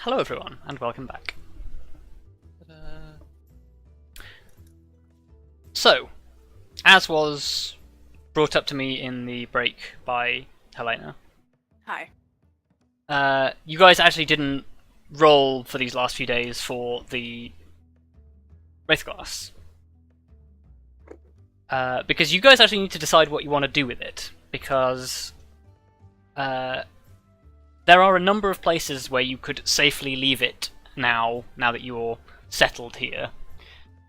Hello everyone, and welcome back. So, as was brought up to me in the break by Helena. Hi. You guys actually didn't roll for these last few days for the Wraithglass. Because you guys actually need to decide what you want to do with it, because there are a number of places where you could safely leave it now that you're settled here,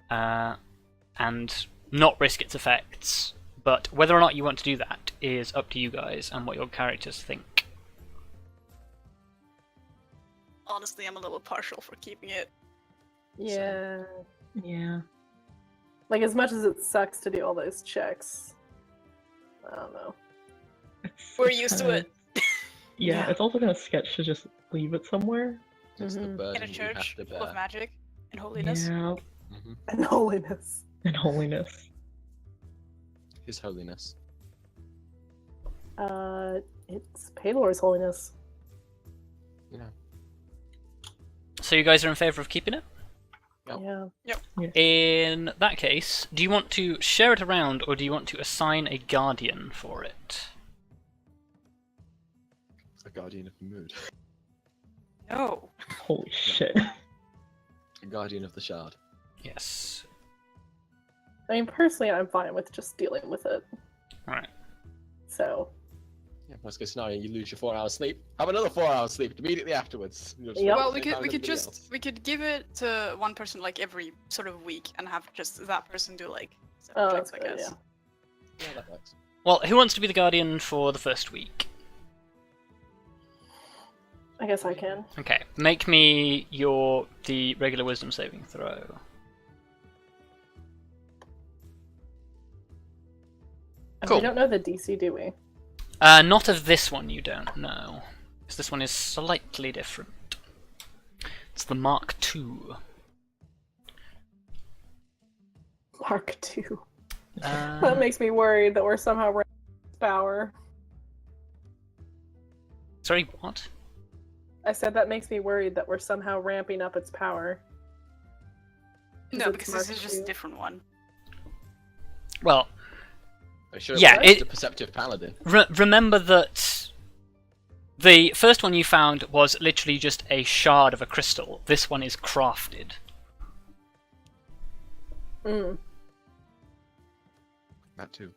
and not risk its effects, but whether or not you want to do that is up to you guys and what your characters think. Honestly, I'm a little partial for keeping it. Yeah. Yeah. Like, as much as it sucks to do all those checks, I don't know. We're used to it. Yeah, it's also kind of sketch to just leave it somewhere. It's the burden In a we have church to full of bear. magic and holiness. Yeah, And holiness. and holiness. His holiness. It's Paylor's holiness. You know. So you guys are in favour of keeping it? Yep. Yeah. In that case, do you want to share it around, or do you want to assign a guardian for it? A guardian of the mood. No. Holy shit. A guardian of the shard. Yes. I mean, personally, I'm fine with just dealing with it. Alright. So, Yeah, worst case scenario, you lose your 4 hours sleep. Have another 4 hours sleep immediately afterwards. You'll just Yep. wake Well, up we same could time as everybody else. we could give it to one person like every sort of week and have just that person do like oh, checks, that's I good, guess. yeah. Yeah, that works. Well, who wants to be the guardian for the first week? I guess I can. Okay, make me the regular wisdom saving throw. And Cool. We don't know the DC, do we? Not of this one, you don't know. Because this one is slightly different. It's the Mark II. Mark II. Uh, That makes me worried that we're somehow running power. Sorry, what? I said that makes me worried that we're somehow ramping up its power. No, it's because this Mark is just a II. different one. Well, Are you sure Yeah, it was it- the perceptive paladin? remember that the first one you found was literally just a shard of a crystal. This one is crafted. Mm. That too.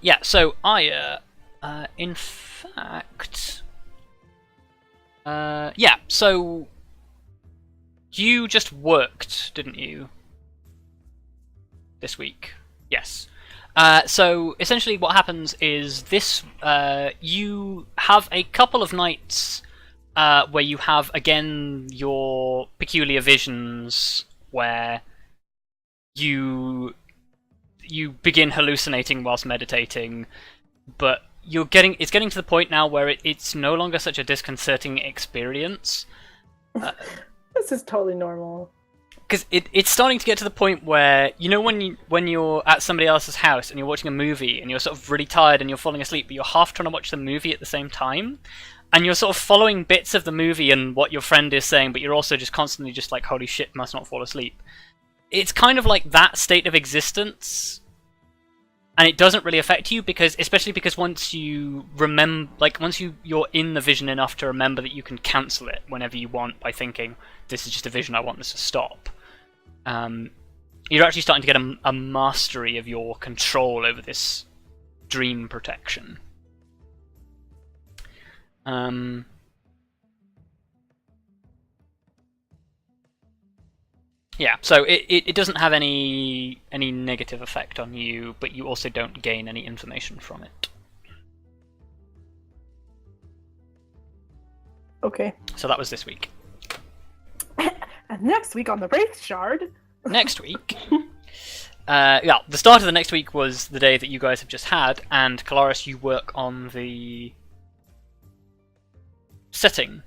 Yeah, so Arya, in fact... yeah, so... You just worked, didn't you? This week. Yes. So, essentially what happens is this, you have a couple of nights where you have, again, your peculiar visions where you begin hallucinating whilst meditating, but it's getting to the point now where it's no longer such a disconcerting experience. This is totally normal. Because it's starting to get to the point where, you know, when you're at somebody else's house and you're watching a movie and you're sort of really tired and you're falling asleep, but you're half trying to watch the movie at the same time, and you're sort of following bits of the movie and what your friend is saying, but you're also just constantly just like, holy shit, must not fall asleep. It's kind of like that state of existence, and it doesn't really affect you, especially because once you remember, like once you're in the vision enough to remember that you can cancel it whenever you want by thinking, this is just a vision, I want this to stop. You're actually starting to get a mastery of your control over this dream protection. Yeah, so it doesn't have any negative effect on you, but you also don't gain any information from it. Okay. So that was this week. And next week on the Wraith Shard. Next week, yeah, the start of the next week was the day that you guys have just had, and Kelariis, you work on the setting.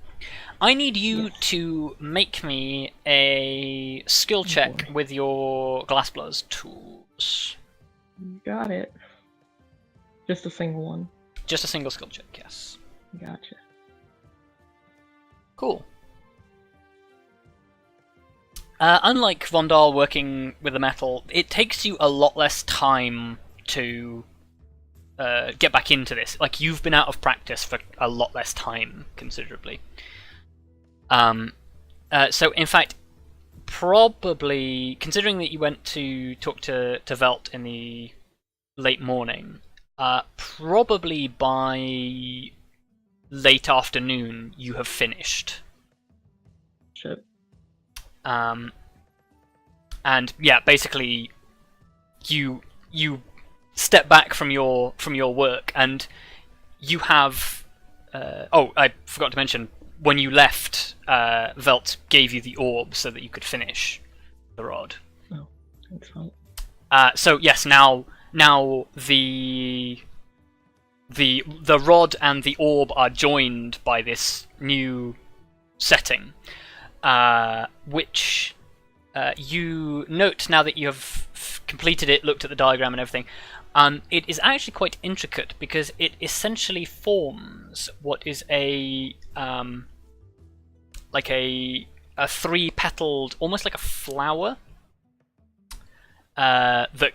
I need you to make me a skill check with your Glassbloods tools. You got it. Just a single one. Just a single skill check, yes. Gotcha. Cool. Unlike Vondal working with the metal, it takes you a lot less time to get back into this. Like, you've been out of practice for a lot less time, considerably. So, in fact, probably, considering that you went to talk to Velt in the late morning, probably by late afternoon you have finished. Shit. And yeah, basically, you step back from your work, and you have. Oh, I forgot to mention, when you left, Velt gave you the orb so that you could finish the rod. Oh, thanks, Velt. So yes, now the rod and the orb are joined by this new setting, which you note now that you have completed it, looked at the diagram and everything. It is actually quite intricate because it essentially forms what is a three-petaled, almost like a flower, that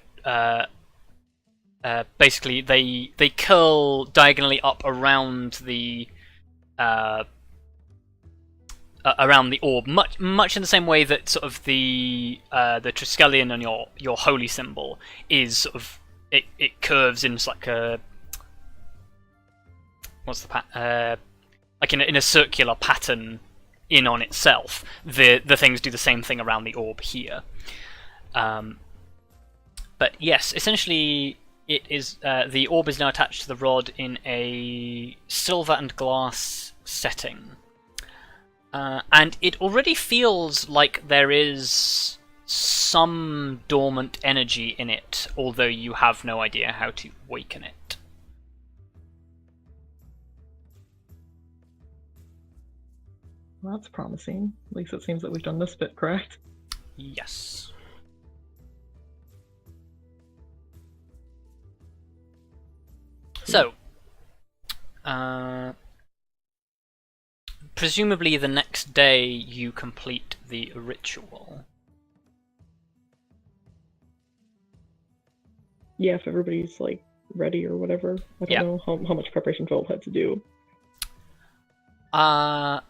basically they curl diagonally up around the orb, much in the same way that sort of the Triskelion on your holy symbol is sort of it curves in like a like in a circular pattern in on itself. The things do the same thing around the orb here. But yes, essentially it is the orb is now attached to the rod in a silver and glass setting. And it already feels like there is some dormant energy in it, although you have no idea how to waken it. Well, that's promising. At least it seems that we've done this bit correct. Yes. So, presumably the next day you complete the ritual. Yeah, if everybody's like ready or whatever. I don't know how much preparation Philip had to do. Not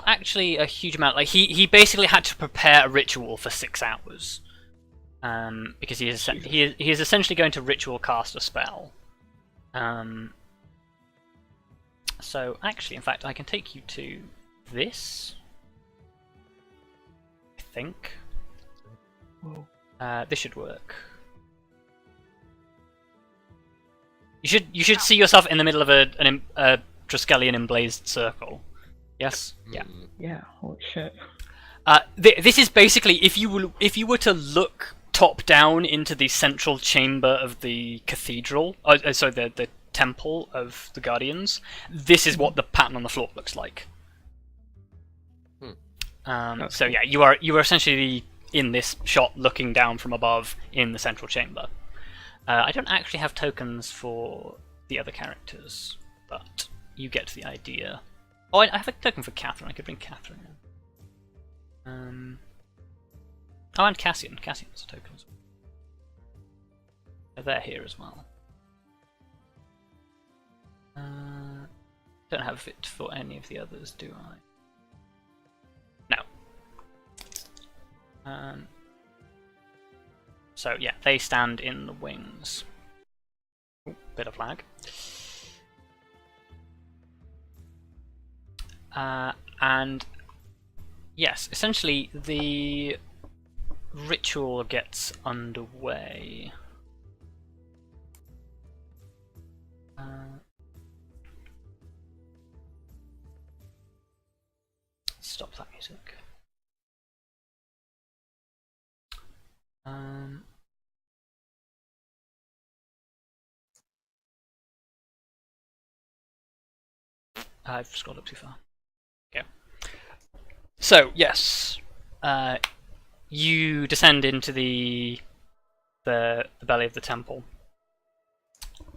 actually a huge amount. Like he basically had to prepare a ritual for 6 hours, because he is essentially going to ritual cast a spell. So actually, in fact, I can take you to this. I think. Whoa. This should work. You should see yourself in the middle of a Triskelion emblazed circle. Yes. Yeah. Yeah. Holy shit. This is basically if you were to look top down into the central chamber of the cathedral, sorry, the temple of the Guardians. This is what the pattern on the floor looks like. So yeah, you are essentially in this shot looking down from above in the central chamber. I don't actually have tokens for the other characters, but you get the idea. Oh, I have a token for Catherine. I could bring Catherine in. Oh, and Cassian. Cassian's a token as well. They're here as well. Don't have it for any of the others, do I? No. So yeah, they stand in the wings. Ooh, bit of lag. And yes, essentially the ritual gets underway. Stop that music. I've scrolled up too far. Okay. So yes, you descend into the the belly of the temple.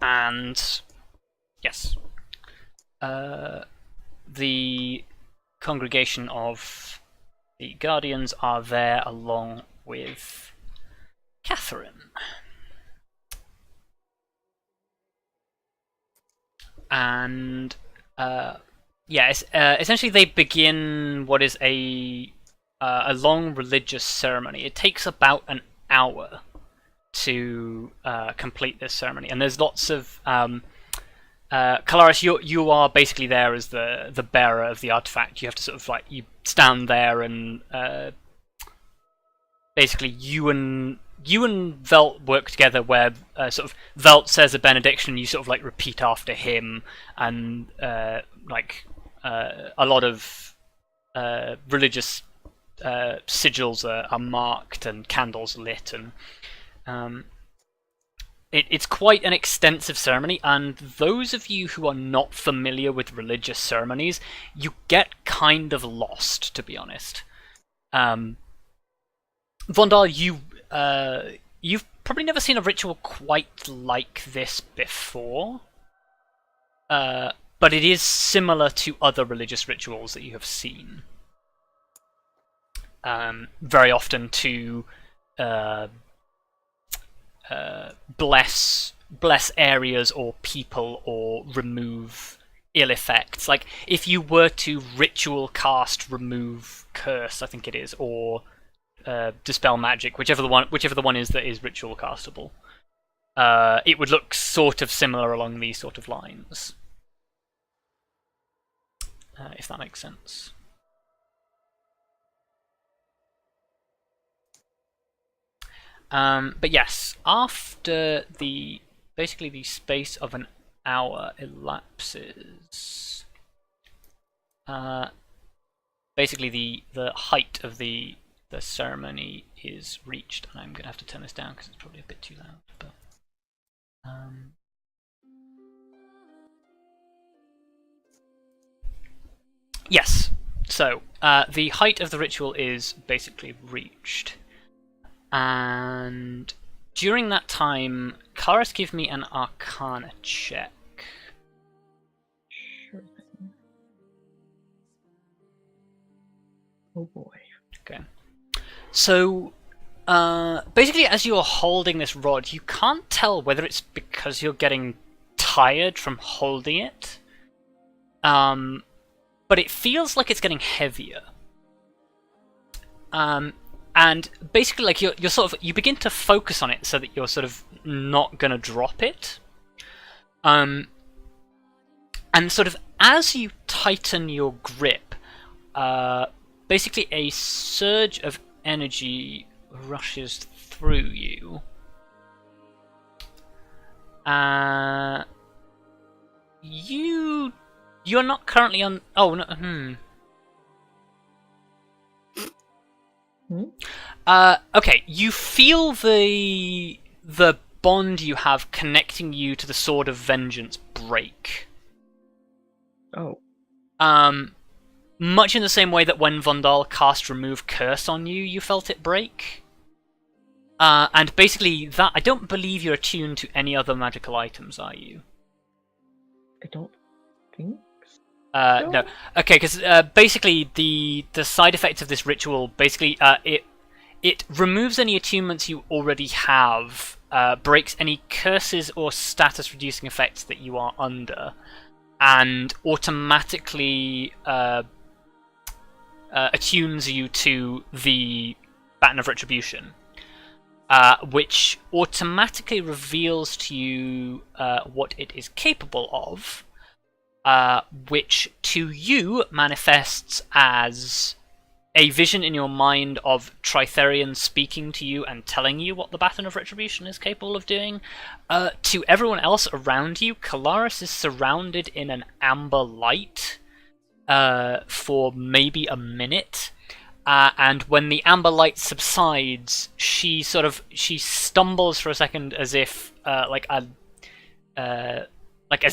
And yes, the congregation of the Guardians are there along with Catherine. And essentially they begin what is a long religious ceremony. It takes about an hour to complete this ceremony, and there's lots of Kelariis, you are basically there as the bearer of the artifact. You have to sort of like, you stand there and basically you and Velt work together, where sort of Velt says a benediction, you sort of like repeat after him, and a lot of religious sigils are marked and candles lit, and it's quite an extensive ceremony. And those of you who are not familiar with religious ceremonies, you get kind of lost, to be honest. Vondal, you've probably never seen a ritual quite like this before, but it is similar to other religious rituals that you have seen. Very often to bless areas or people, or remove ill effects. Like if you were to ritual cast remove curse, I think it is, or dispel magic, whichever the one is that is ritual castable, it would look sort of similar along these sort of lines, if that makes sense. But yes, after basically the space of an hour elapses, basically the height of the ceremony is reached, and I'm gonna have to turn this down because it's probably a bit too loud. But yes, so the height of the ritual is basically reached. And during that time, Kelariis, give me an Arcana check. Sure. Oh boy. Okay. So, basically, as you're holding this rod, you can't tell whether it's because you're getting tired from holding it, but it feels like it's getting heavier. And basically, like you're sort of, you begin to focus on it so that you're sort of not gonna drop it. And sort of as you tighten your grip, basically a surge of energy rushes through you. You're not currently on. Oh no. Okay, you feel the bond you have connecting you to the Sword of Vengeance break. Oh. Much in the same way that when Vondal cast Remove Curse on you, you felt it break. And basically, that, I don't believe you're attuned to any other magical items, are you? I don't think no. Okay, because basically the side effect of this ritual, basically, it removes any attunements you already have, breaks any curses or status reducing effects that you are under, and automatically attunes you to the Baton of Retribution, which automatically reveals to you what it is capable of. Which to you manifests as a vision in your mind of Tritherion speaking to you and telling you what the Baton of Retribution is capable of doing. To everyone else around you, Kelariis is surrounded in an amber light for maybe a minute, and when the amber light subsides, she stumbles for a second as if as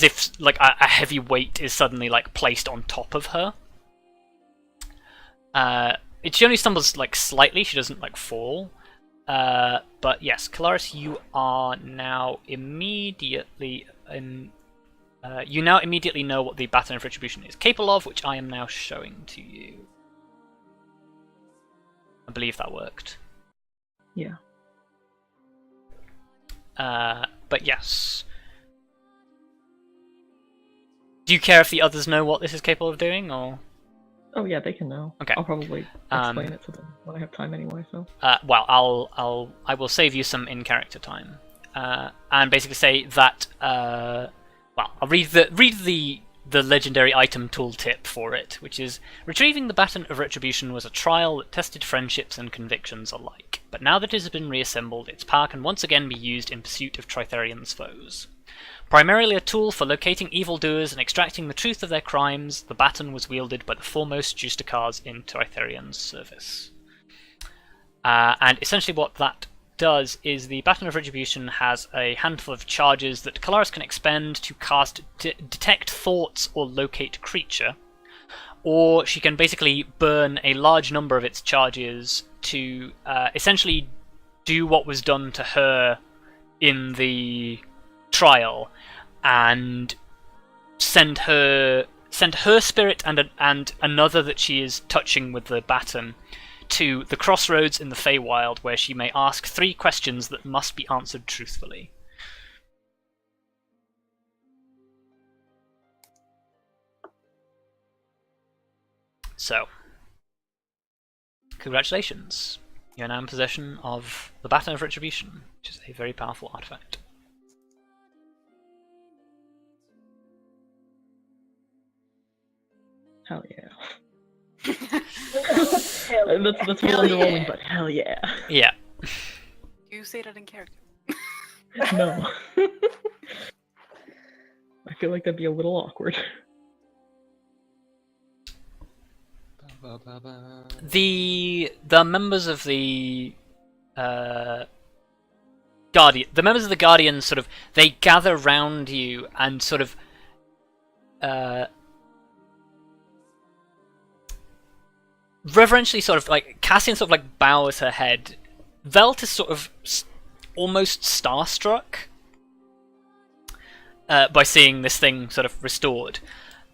if a heavy weight is suddenly like placed on top of her. She only stumbles like slightly. She doesn't like fall, But yes, Kelariis, you are now immediately in. You now immediately know what the Baton of Retribution is capable of, which I am now showing to you. I believe that worked. Yeah. But yes. Do you care if the others know what this is capable of doing, or? Oh yeah, they can know. Okay. I'll probably explain it to them when I have time anyway. So. Well, I will save you some in-character time, and basically say that. Well, I'll read the legendary item tooltip for it, which is retrieving the Baton of Retribution was a trial that tested friendships and convictions alike. But now that it has been reassembled, its power can once again be used in pursuit of Tritherian's foes. Primarily a tool for locating evildoers and extracting the truth of their crimes, the baton was wielded by the foremost Justicars in Tritherian's service. And essentially what that does is the Baton of Retribution has a handful of charges that Kelariis can expend to cast Detect Thoughts or Locate Creature, or she can basically burn a large number of its charges to essentially do what was done to her in the trial and send her spirit and another that she is touching with the baton to the crossroads in the Feywild, where she may ask 3 questions that must be answered truthfully. So, congratulations. You are now in possession of the Baton of Retribution, which is a very powerful artifact. Hell yeah. Hell That's a little Hell underwhelming, yeah. but hell yeah. Yeah. You say that in character. No. I feel like that'd be a little awkward. The members of the Guardians sort of, they gather round you and sort of reverentially sort of like Cassian sort of like bows her head. Velt is sort of almost starstruck by seeing this thing sort of restored.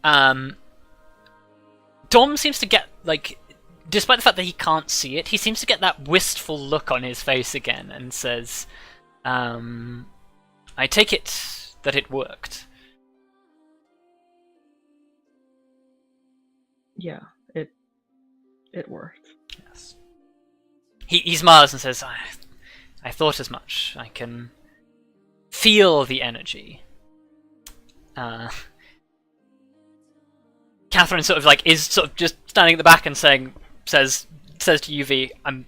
Dom seems to get, like, despite the fact that he can't see it, he seems to get that wistful look on his face again and says, I take it that it worked. Yeah, it worked. Yes. He smiles and says, I thought as much. I can feel the energy. Catherine sort of like is sort of just standing at the back and says to UV, I'm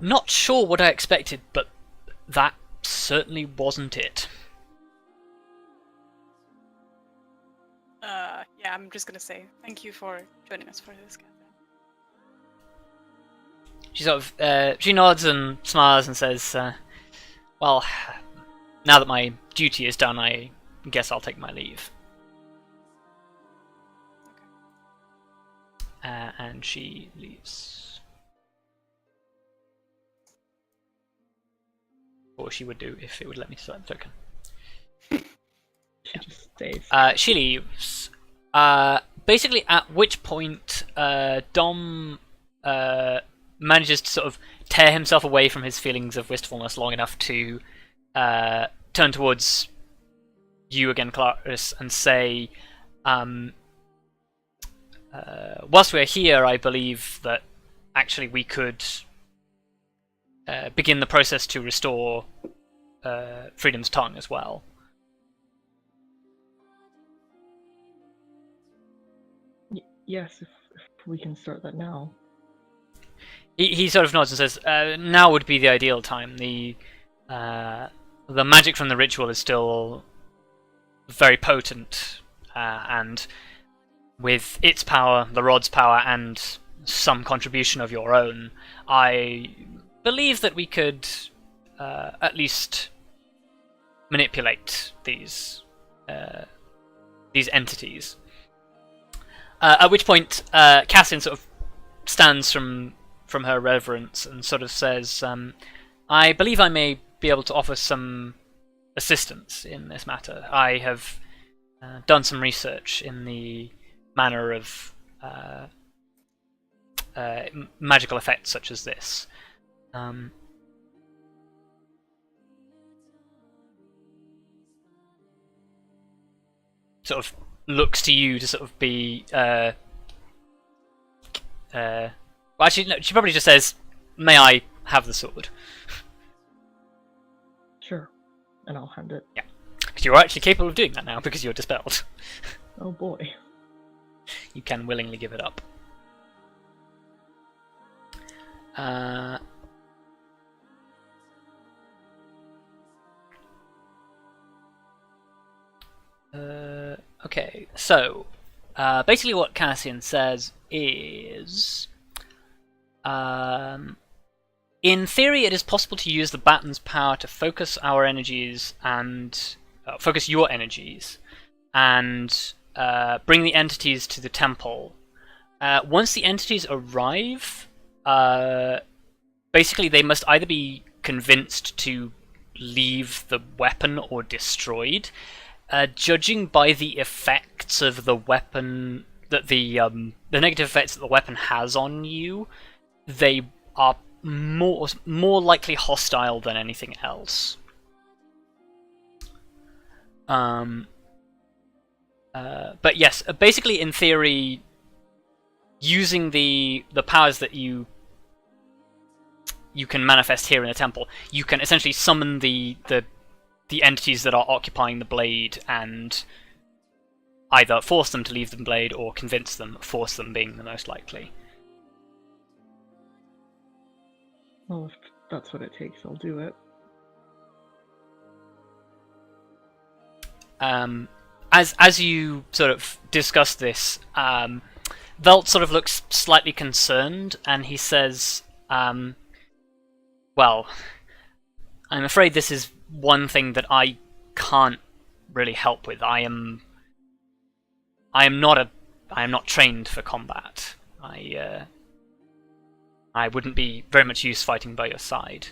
not sure what I expected, but that certainly wasn't it. Yeah, I'm just gonna say thank you for joining us for this, Catherine. She sort of she nods and smiles and says, well, now that my duty is done, I guess I'll take my leave. And she leaves. Or she would do if it would let me select the token. She just stays. She leaves. Basically, at which point Dom manages to sort of tear himself away from his feelings of wistfulness long enough to turn towards you again, Kelariis, and say, whilst we're here, I believe that actually we could begin the process to restore Freedom's Tongue as well. Yes, if we can start that now. He sort of nods and says, now would be the ideal time. The magic from the ritual is still very potent, and with its power, the rod's power, and some contribution of your own, I believe that we could at least manipulate these entities. At which point, Cassian sort of stands from from her reverence and sort of says, I believe I may be able to offer some assistance in this matter. I have done some research in the manner of magical effects such as this. Sort of looks to you to sort of be well, actually no, she probably just says, may I have the sword? Sure. And I'll hand it. Yeah, because you're actually capable of doing that now because you're dispelled. Oh boy. You can willingly give it up. Okay, so basically what Cassian says is, in theory it is possible to use the batten's power to focus our energies and focus your energies and bring the entities to the temple. Once the entities arrive, basically they must either be convinced to leave the weapon or destroyed. Judging by the effects of the weapon, that the negative effects that the weapon has on you, they are more likely hostile than anything else. But yes, basically in theory, using the powers that you can manifest here in the temple, you can essentially summon the entities that are occupying the blade and either force them to leave the blade or convince them, force them being the most likely. Well, if that's what it takes, I'll do it. As you sort of discuss this, Velt sort of looks slightly concerned, and he says, well, I'm afraid this is one thing that I can't really help with. I am not trained for combat. I wouldn't be very much use fighting by your side.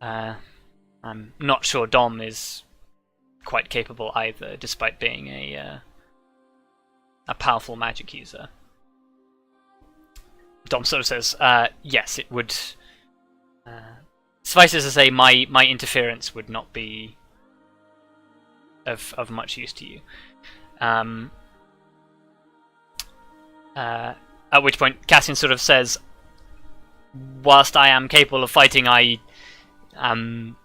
I'm not sure Dom is quite capable either, despite being a powerful magic user. Dom sort of says, yes, it would. Suffice it to say, my interference would not be of much use to you. At which point, Cassian sort of says, whilst I am capable of fighting, I am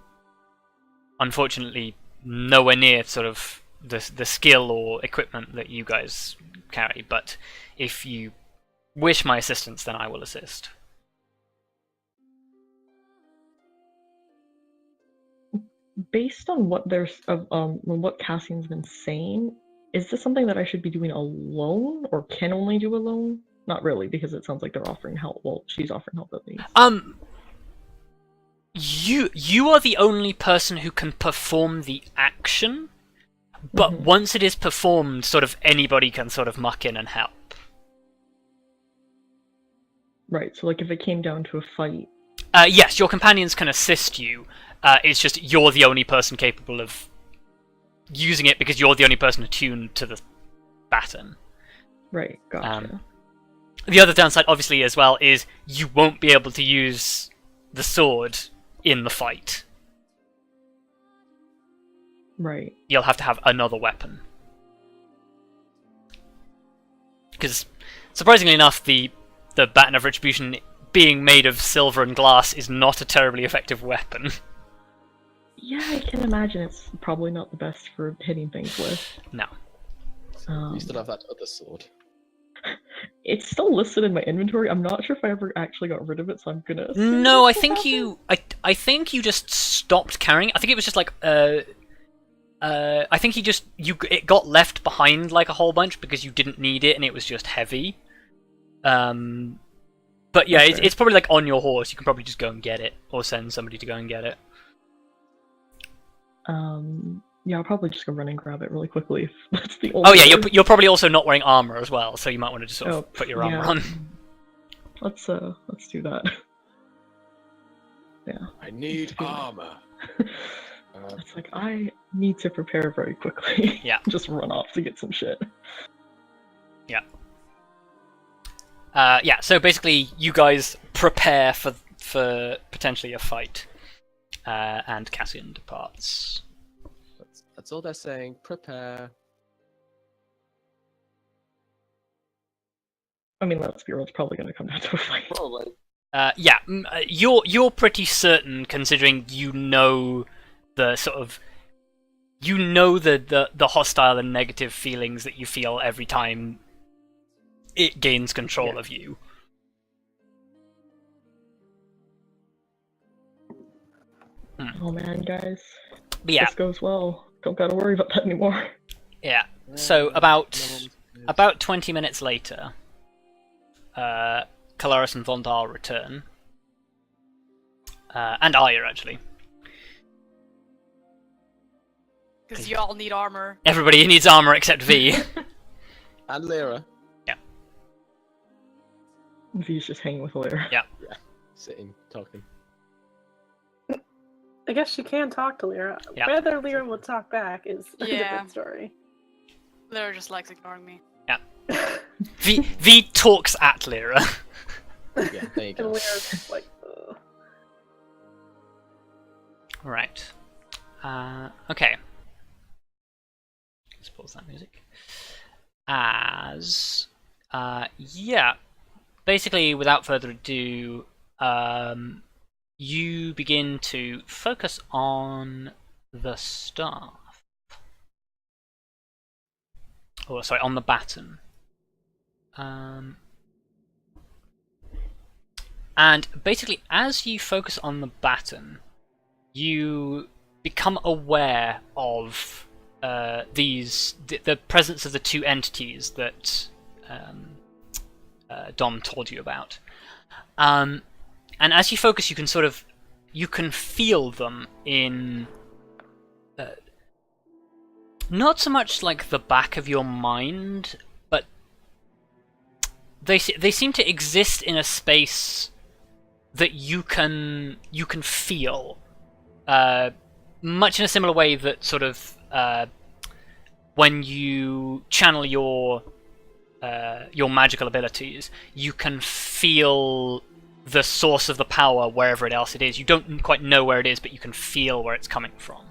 unfortunately nowhere near sort of the skill or equipment that you guys carry. But if you wish my assistance, then I will assist. Based on what what Cassian's been saying, is this something that I should be doing alone, or can only do alone? Not really, because it sounds like they're offering help. Well, she's offering help at least. You are the only person who can perform the action, but once it is performed, sort of anybody can sort of muck in and help. Right. So, like, if it came down to a fight. Yes, your companions can assist you. It's just you're the only person capable of using it because you're the only person attuned to the baton. Right, gotcha. The other downside, obviously, as well, is you won't be able to use the sword in the fight. Right. You'll have to have another weapon. Because, surprisingly enough, the baton of retribution, being made of silver and glass, is not a terribly effective weapon. Yeah, I can imagine it's probably not the best for hitting things with. No. You still have that other sword. It's still listed in my inventory. I'm not sure if I ever actually got rid of it, so I'm gonna. No, I think you. I think you just stopped carrying it. I think it was just like I think it got left behind like a whole bunch because you didn't need it and it was just heavy. But yeah, Okay. it's probably like on your horse. You can probably just go and get it or send somebody to go and get it. Yeah, I'll probably just go run and grab it really quickly if that's the only. Oh yeah, you're probably also not wearing armor as well, so you might want to just sort of put your armor yeah. on. Let's do that. Yeah. I need armor. It's like, I need to prepare very quickly. Yeah. Just run off to get some shit. Yeah, so basically you guys prepare for potentially a fight, and Cassian departs. That's all they're saying. Prepare. I mean, let's be real, it's probably going to come down to a fight. Probably. Yeah, you're pretty certain, considering you know the sort of the hostile and negative feelings that you feel every time it gains control of you. Oh man, guys. But yeah, This goes well. Don't gotta worry about that anymore. yeah. So about 20 minutes later, Kelariis and Vondal return, and Arya actually. Because y'all need armor. Everybody needs armor except V. And Lyra. V's just hanging with Blair. Yeah. Sitting, talking. I guess she can talk to Lyra. Yeah. Whether Lyra will talk back is a Yeah. different story. Lyra just likes ignoring me. V talks at Lyra. Yeah, there you And go. Lyra's just like, ugh. Right. Okay. Let's pause that music. Yeah. Basically, without further ado, you begin to focus on the staff. Oh, sorry, on the baton. And basically, as you focus on the baton, you become aware of the presence of the two entities that Dom told you about. And as you focus, you can feel them in not so much like the back of your mind, but they seem to exist in a space that you can feel, much in a similar way that sort of when you channel your magical abilities, you can feel the source of the power wherever else it is. You don't quite know where it is, but you can feel where it's coming from.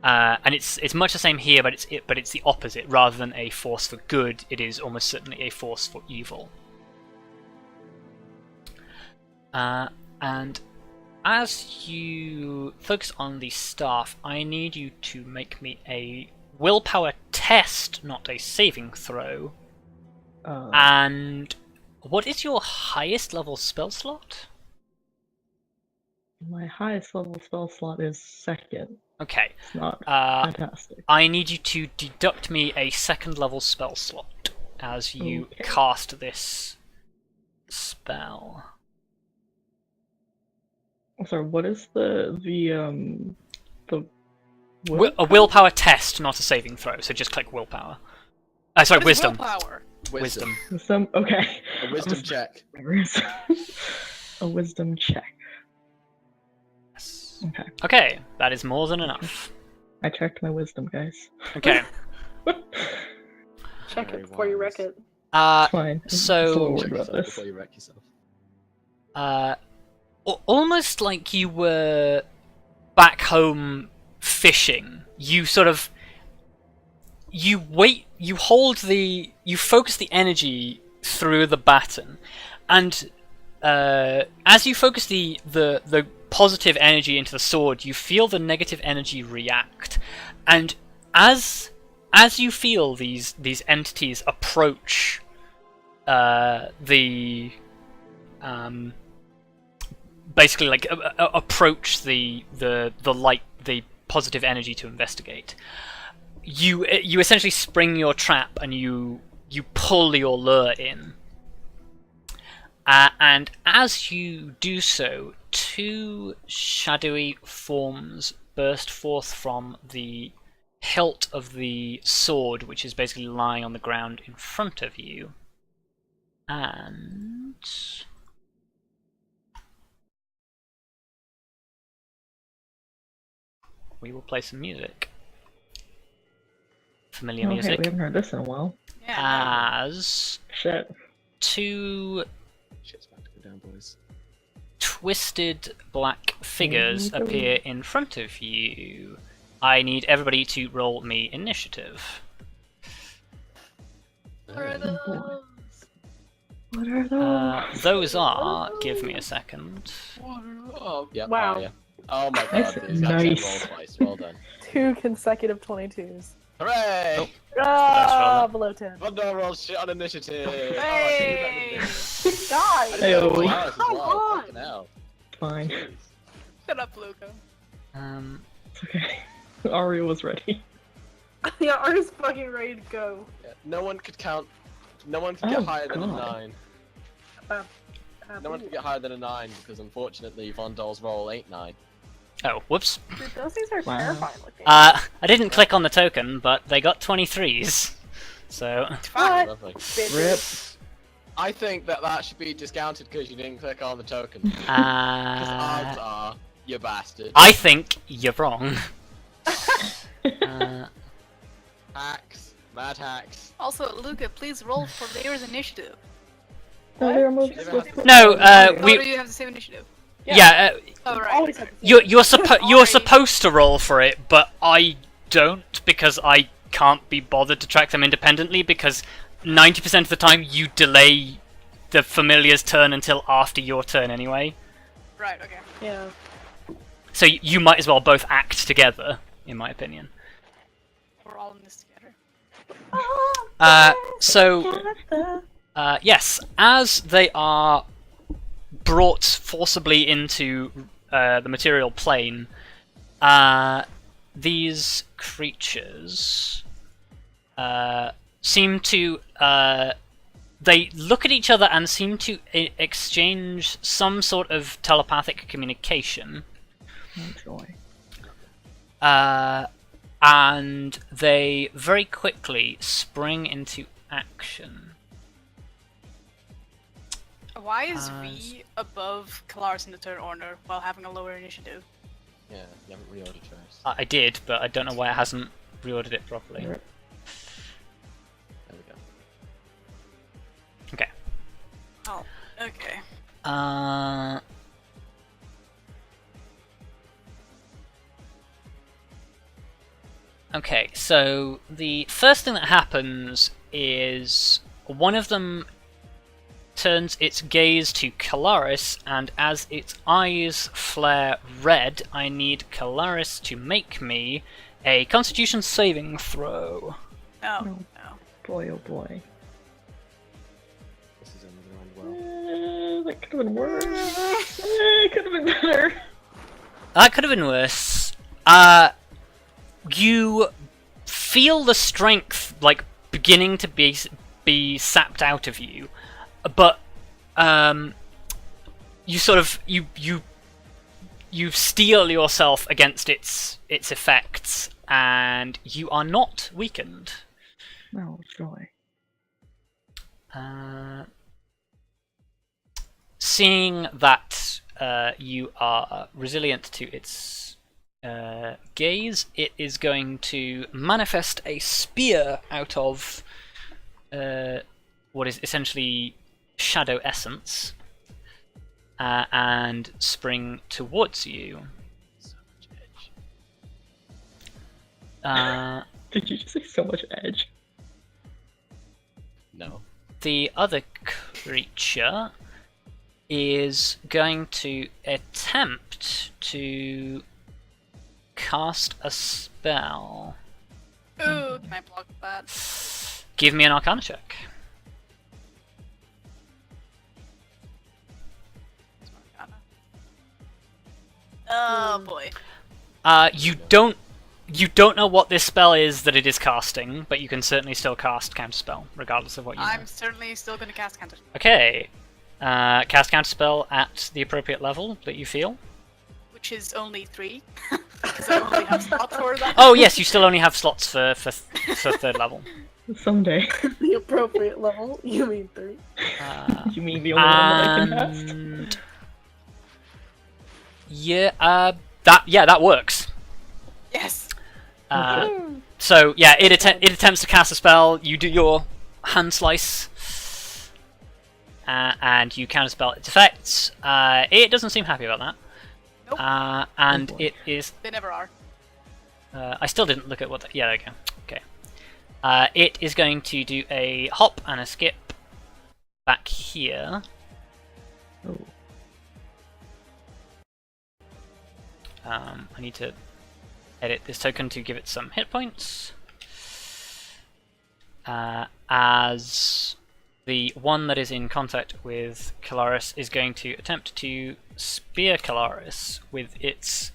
And it's much the same here, but it's the opposite. Rather than a force for good, it is almost certainly a force for evil. And as you focus on the staff, I need you to make me a willpower test, not a saving throw. And what is your highest level spell slot? My highest level spell slot is second. Okay. It's not fantastic. I need you to deduct me a second level spell slot as you Okay. cast this spell. I'm sorry, what is the A willpower test, not a saving throw, so just click willpower. Sorry, What is wisdom. willpower? Wisdom. Wisdom? Okay. A wisdom check. A wisdom check. Yes. Okay. Okay, that is more than enough. I checked my wisdom, guys. Okay. Check Very it before you wise. wreck it. It's fine. So- I'm still Check worried about yourself this. before you wreck yourself. Almost like you were back home fishing. You sort of you focus the energy through the baton, and as you focus the positive energy into the sword, you feel the negative energy react, and as you feel these entities approach basically like approach the light, the positive energy to investigate, you essentially spring your trap and you pull your lure in, and as you do so, two shadowy forms burst forth from the hilt of the sword, which is basically lying on the ground in front of you, and we will play some music. Familiar Okay, music. we haven't heard this in a while. Yeah. As Shit. two Shit's about to go down, boys. twisted black figures appear in front of you. I need everybody to roll me initiative. What are those? What are those? Those are. Give me a second. Oh, yeah. Wow. Arya. Oh my Nice. god, these guys Nice. roll twice. Well done. 2 consecutive 22s. Hooray! Nope. Ah, roll. below 10. Vondal rolls shit on initiative. Hey! Die! Hey-o. Come on! Fucking hell. Fine. Jeez. Shut up, Luka. It's okay. Arya was ready. Yeah, Arya's fucking ready to go. Yeah, no one could count. No one could Oh, get higher than a God. 9. No one could get higher than a 9 because unfortunately Vondal's roll ain't 9. Oh, whoops. Dude, those things are Wow. terrifying looking. I didn't click on the token, but they got 23s. So. What? Lovely. Bitches. I think that should be discounted because you didn't click on the token. Because odds are, you bastard. I think you're wrong. Hacks. Mad hacks. Also, Luka, please roll for Blair's initiative. No, What? they're moved She's swiftly. No, Oh, we. do you have the same initiative? Yeah, Oh, right. Always have to say you're Sorry. supposed to roll for it, but I don't because I can't be bothered to track them independently because 90% of the time you delay the familiar's turn until after your turn anyway. Right, okay. Yeah. So you might as well both act together, in my opinion. We're all in this together. Yes, as they are brought forcibly into the material plane, these creatures seem to they look at each other and seem to exchange some sort of telepathic communication. Oh, joy. And they very quickly spring into action. Why is V above Kelariis in the turn order while having a lower initiative? Yeah, you haven't reordered yours. I did, but I don't know why it hasn't reordered it properly. Right. There we go. Okay. Oh, okay. Okay, so the first thing that happens is one of them turns its gaze to Kelariis, and as its eyes flare red, I need Kelariis to make me a Constitution saving throw. No, No. no. Boy, oh boy. This is only going well. That could have been worse. It could have been better. That could have been worse. You feel the strength like beginning to be sapped out of you, but you sort of you steel yourself against its effects, and you are not weakened. Oh, joy. Seeing that you are resilient to its gaze, it is going to manifest a spear out of what is essentially shadow essence and spring towards you. So much edge. Did you just say so much edge? No. The other creature is going to attempt to cast a spell. Ooh, can I block that? Give me an Arcana check. Oh boy. You don't know what this spell is that it is casting, but you can certainly still cast counterspell, regardless of what you know. I'm certainly still gonna cast counter. Okay. Cast counterspell at the appropriate level that you feel. Which is only 3. Because I only have slot for that. Oh yes, you still only have slots for third level. Someday. The appropriate level. You mean 3. You mean the only one that I can cast? And yeah, that works. Yes. So yeah, it attempts to cast a spell. You do your hand slice, and you counterspell its effects. It doesn't seem happy about that. Nope. And Oh boy. it is. They never are. I still didn't look at what. Yeah, there we go. Okay. It is going to do a hop and a skip back here. Oh. I need to edit this token to give it some hit points. As the one that is in contact with Kelariis is going to attempt to spear Kelariis with its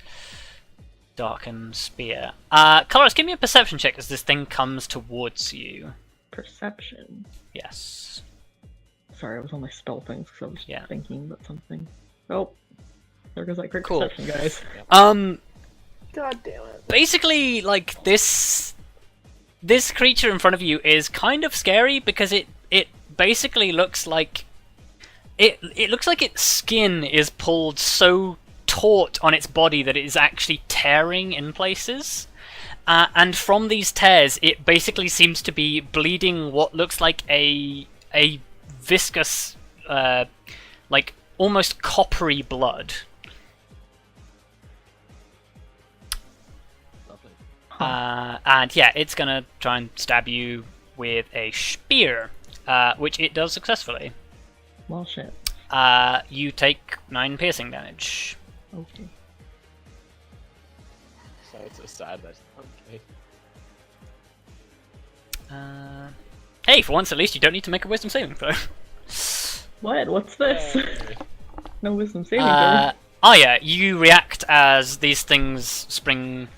darkened spear. Kelariis, give me a perception check as this thing comes towards you. Perception. Yes. Sorry, I was on my spell things because I was Yeah. thinking about something. Oh, there goes that great Cool. perception, guys. God damn it. Basically, like, this creature in front of you is kind of scary because it basically looks like it looks like its skin is pulled so taut on its body that it is actually tearing in places. And from these tears, it basically seems to be bleeding what looks like a viscous, like almost coppery blood. Lovely. And yeah, it's gonna try and stab you with a spear, which it does successfully. Well, shit. You take 9 piercing damage. Okay. So it's so sad that. Okay. Hey, for once at least you don't need to make a wisdom saving throw. What? What's this? Yay. No wisdom saving throw. Arya, you react as these things spring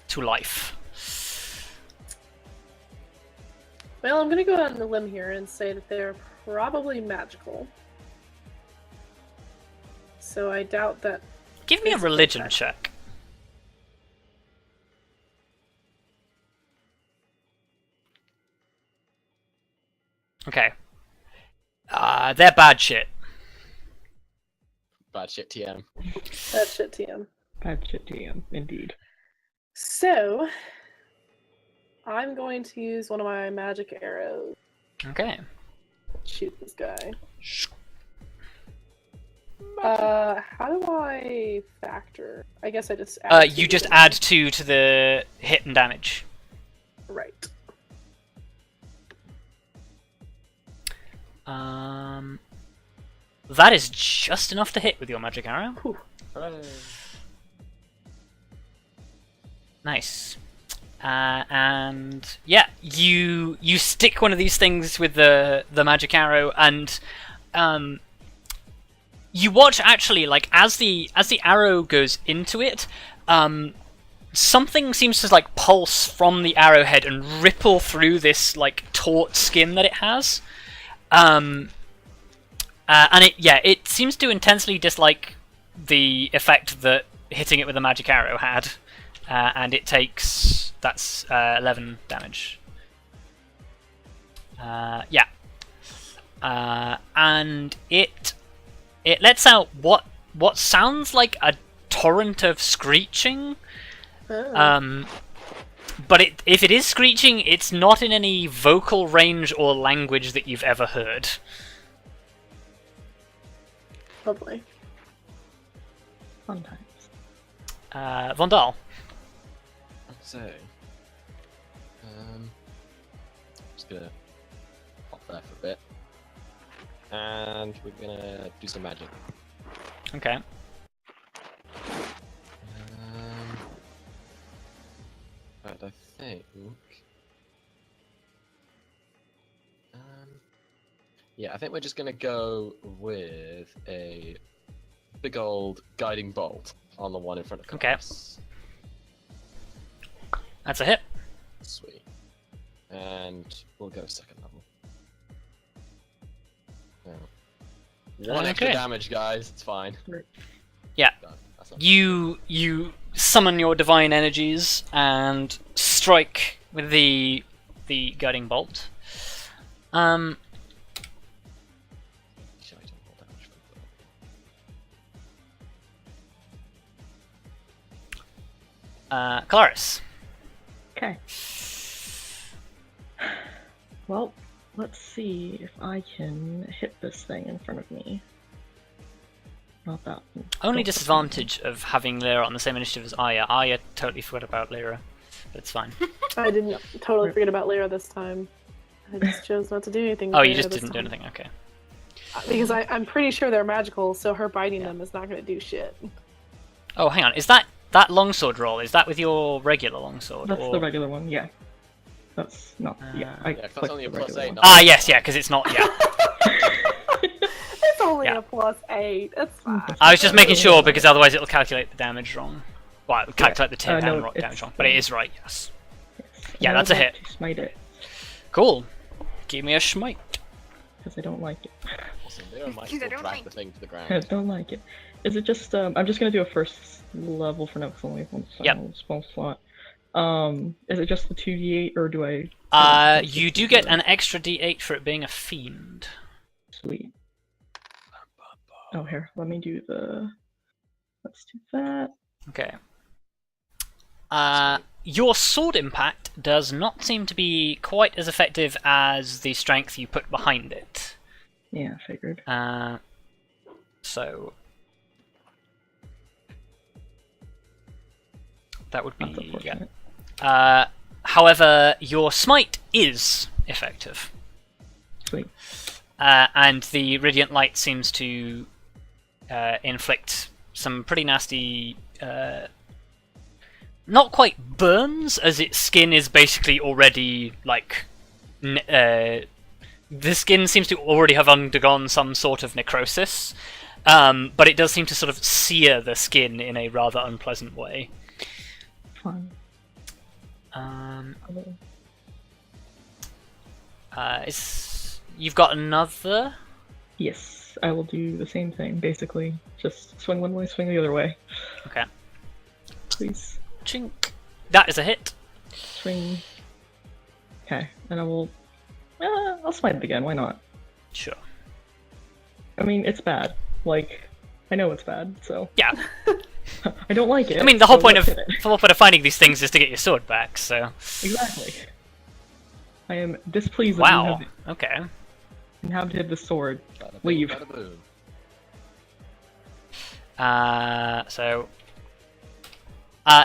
to life. Well, I'm gonna go out on a limb here and say that they're probably magical. So I doubt that. Give me a Physical religion check. check. Okay. They're bad shit. Bad shit, TM. That shit TM. Bad shit TM, indeed. So I'm going to use one of my magic arrows. Okay. Shoot this guy. How do I factor? I guess I just add You two just to add 2 to the hit and damage. Right. That is just enough to hit with your magic arrow. Whew. Nice. And yeah, you stick one of these things with the magic arrow, and you watch actually, like, as the arrow goes into it, something seems to like pulse from the arrowhead and ripple through this like taut skin that it has. And it seems to intensely dislike the effect that hitting it with a magic arrow had, and it takes 11 damage. And it lets out what sounds like a torrent of screeching. Oh. But if it is screeching, it's not in any vocal range or language that you've ever heard. Lovely. Fun times. Vondal. So, just gonna pop there for a bit, and we're gonna do some magic. Okay. But I think, yeah, I think we're just gonna go with a big old guiding bolt on the one in front of us. That's a hit. Sweet. And we'll go second level. Now, one extra Okay. damage, guys. It's fine. Yeah. Done. That's not You summon your divine energies and strike with the guiding bolt. Shit, I don't roll damage for Kelariis. Okay. Well, let's see if I can hit this thing in front of me. Not that. Only Don't disadvantage of having Lyra on the same initiative as Arya. Arya totally forgot about Lyra, but it's fine. I didn't totally forget about Lyra this time. I just chose not to do anything. Oh, with you Lyra just this didn't do time. anything. Okay. Because I'm pretty sure they're magical, so her biting them is not going to do shit. Oh, hang on. Is that longsword roll? Is that with your regular longsword? That's or... the regular one, yeah. That's not. Yeah, I Yeah, 'cause that's clicked only a the plus regular 8, one. not Ah, yes, yeah, because it's not. Yeah. It's only Yeah. a +8. It's fine. I was just making sure because otherwise it'll calculate the damage wrong. Well, it'll calculate the tear down no, damage it's wrong, but it is right. Yes. Yes. Yeah, And I that's a would like hit. to Smite it Cool. Give me a smite. because I don't like it. Listen, Lyra might Because I still don't drag like the thing to the I ground. don't like it. Is it just? I'm just gonna do a first level for now. Because only one Yep. small slot. Is it just the 2d8 or do I? You do get an extra d8 for it being a fiend. Sweet. Oh, here. Let me do the. Let's do that. Okay. Your sword impact does not seem to be quite as effective as the strength you put behind it. Yeah, figured. So that would That's be yeah. unfortunate. However, your smite is effective, Sweet. and the radiant light seems to inflict some pretty nasty. Not quite burns, as its skin is basically already like. The skin seems to already have undergone some sort of necrosis, but it does seem to sort of sear the skin in a rather unpleasant way. Fun. You've got another? Yes, I will do the same thing. Basically, just swing one way, swing the other way. Okay. Please Chink. That is a hit. swing. Okay, and I will. I'll smite it again. Why not? Sure. I mean, it's bad. Like, I know it's bad, so Yeah. I don't like it. I mean, the whole so point of let's hit it. the whole point of finding these things is to get your sword back. So. Exactly. I am displeased that Wow. you Okay. have inhabited the sword. Bada bing, Leave. bada boom.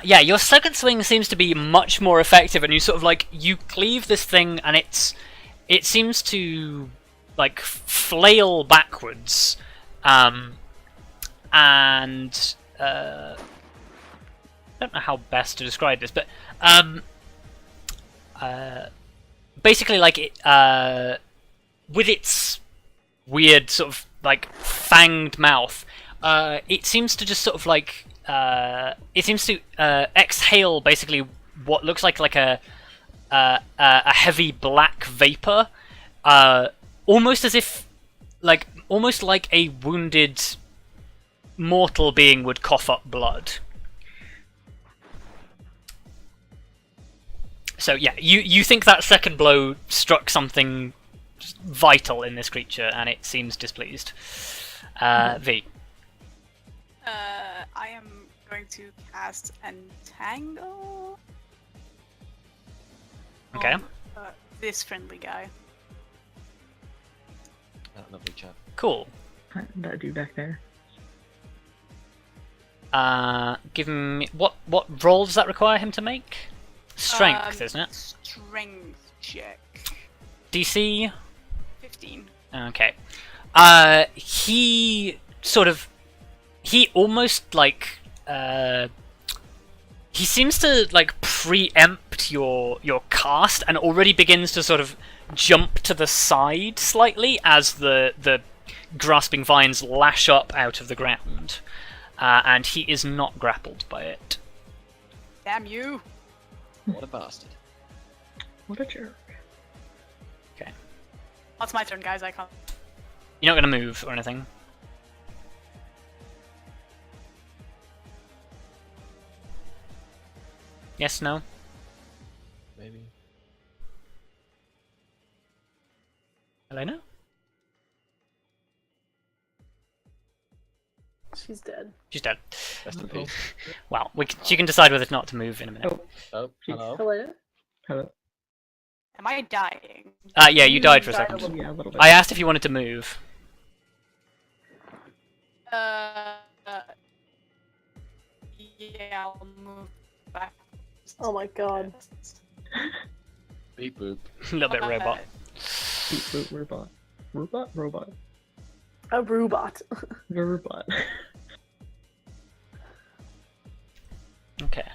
Yeah, your second swing seems to be much more effective, and you sort of like you cleave this thing, and it seems to like flail backwards, and I don't know how best to describe this, but basically like it with its weird sort of like fanged mouth, it seems to just sort of like it seems to exhale basically what looks like a heavy black vapor, almost as if almost like a wounded mortal being would cough up blood. So yeah, you think that second blow struck something vital in this creature, and it seems displeased. V. I am going to cast Entangle. Okay. On, this friendly guy. That lovely chap. Cool. That dude back there. Give him what roll does that require him to make? Strength, isn't it? Strength check. DC. 15. Okay. He almost like he seems to like preempt your cast and already begins to sort of jump to the side slightly as the grasping vines lash up out of the ground, and he is not grappled by it. Damn you! What a bastard. What a jerk. Okay. Oh, it's my turn, guys. I can't. You're not going to move or anything. Yes, no? Maybe. Helena? She's dead. She's dead. Rest in peace. Well, she can decide whether or not to move in a minute. Oh, hello. Hello? Hello. Am I dying? Yeah, you died for a Died second. Yeah, a little bit. I asked if you wanted to move. Yeah, I'll move back. Oh my god. Beep boop. A little bit robot. Beep, boop, robot. Robot. A robot. Robot. Okay.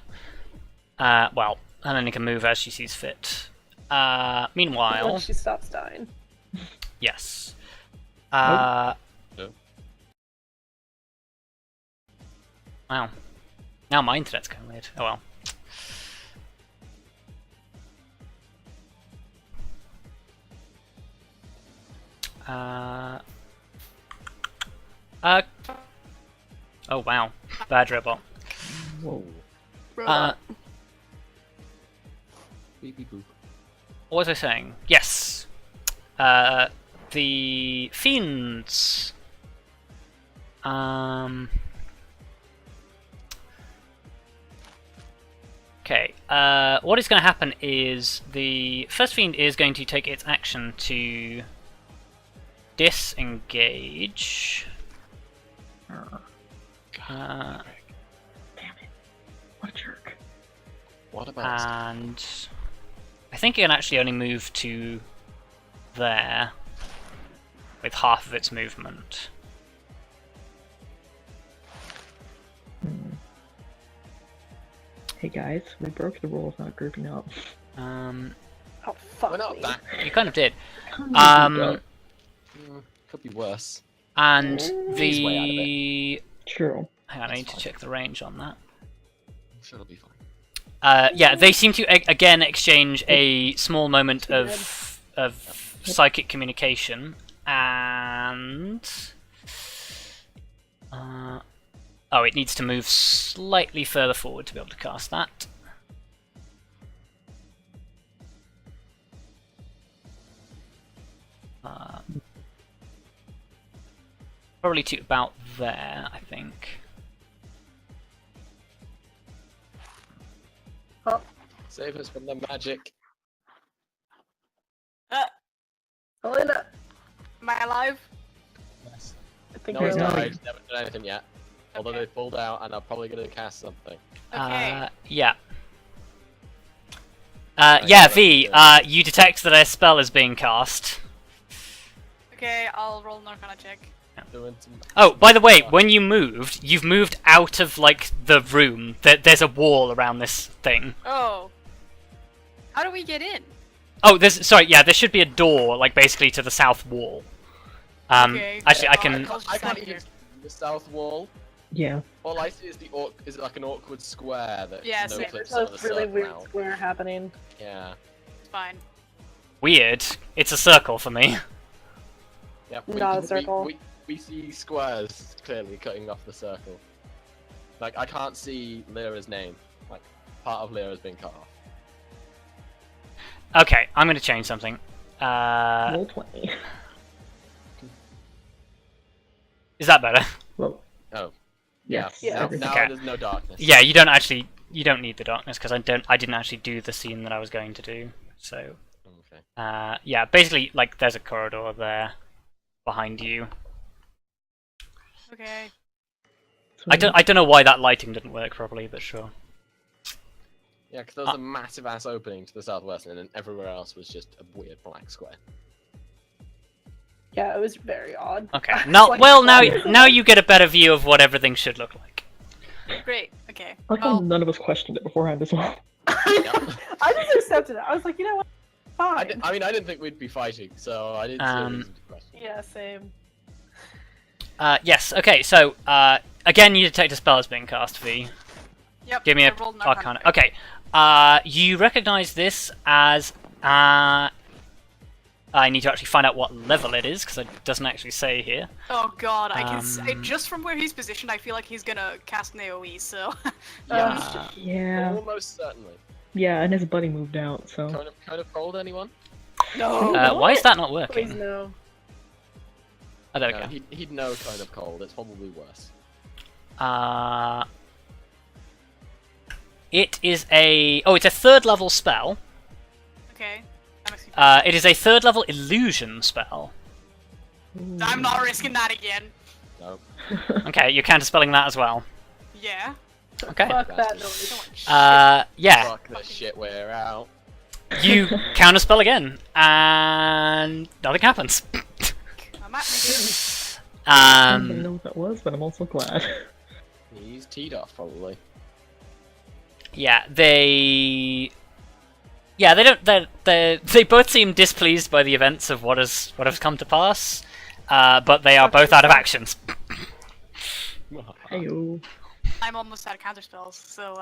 Well, Helena can move as she sees fit. Meanwhile, Once she stops dying. yes. No. Wow. Now my internet's going weird. Oh well. Oh wow. Bad robot. Whoa. Robot. Beep beep boop. What was I saying? Yes. The fiends. Okay. What is going to happen is the first fiend is going to take its action to disengage. Damn it. What a jerk. What about? And I think it can actually only move to there with half of its movement. Hey guys, we broke the rule of not grouping up. Um, Oh, fuck We're not me. that. you kind of did. Could be worse. And He's way out of the True. hang on, I That's need to fine. check the range on that. I'm sure it'll be fine. Yeah, they seem to again exchange a small moment of psychic communication, and oh, it needs to move slightly further forward to be able to cast that. Probably to about there, I think. Oh, Save us from the magic. Helena. Am I alive? Yes. I think No one's you're no. died. Never done anything yet. Although Okay. they pulled out and are probably going to cast something. Okay. Yeah. Right, Yeah, so V, that's you detect that a spell is being cast. Okay, I'll roll an Arcana check. Doing some... Oh, by the way, when you moved, you've moved out of, like, the room. There's a wall around this thing. Oh. How do we get in? Oh, sorry, yeah, there should be a door, like, basically to the south wall. Okay. Actually, I I can... I'll just I can't stand even here. see the south wall. Yeah. All I see is is like an awkward square that Yeah, no same. clips There's on a the really circle weird out. square happening. Yeah. It's fine. Weird. It's a circle for me. Yeah. Not a circle. We see squares clearly cutting off the circle. Like, I can't see Lyra's name. Like, part of Lyra's been cut off. Okay, I'm gonna change something. Roll 20. Is that better? Well, Oh. yes. Yeah. Now Okay. there's no darkness. Yeah, you don't need the darkness, because I didn't actually do the scene that I was going to do, so... Okay. Yeah, basically, like, there's a corridor there behind you. Okay. I don't know why that lighting didn't work properly, but sure. Yeah, because there was a massive ass opening to the southwest, and then everywhere else was just a weird black square. Yeah, it was very odd. Okay. Now, Like, well, now why- now you get a better view of what everything should look like. Great. Okay. I like how Well, none of us questioned it beforehand as well. I just accepted it. I was like, you know what? Fine. I didn't think we'd be fighting, so I didn't see a reason to question. Yeah, same. Yes. Okay. So, again, you detect a spell is being cast. V. yep. Give me I a rolled an Arcana. check. Okay. You recognize this as I need to actually find out what level it is because it doesn't actually say here. Oh god, I can Um, just from where he's positioned, I feel like he's gonna cast an AoE, so... Yeah. Yeah. Almost certainly. Yeah, and his buddy moved out, so. Kind of cold, anyone? No. Why is that not Please working? no. Oh, there we No, go. he'd know kind of cold. It's probably worse. It is a... Oh, it's a 3rd level spell. Okay. That makes me It is a 3rd level illusion spell. I'm not risking that again. No. Okay, you're counterspelling that as well. Yeah. Okay. Fuck that Don't noise. want shit. Yeah. Fuck this shit, we're out. You counterspell again, and nothing happens. I'm at me, I didn't Um, know what that was, but I'm also glad. He's teed off, probably. yeah, they don't. They both seem displeased by the events of what has come to pass, but they are both out of actions. Heyo. I'm almost out of counter spells, so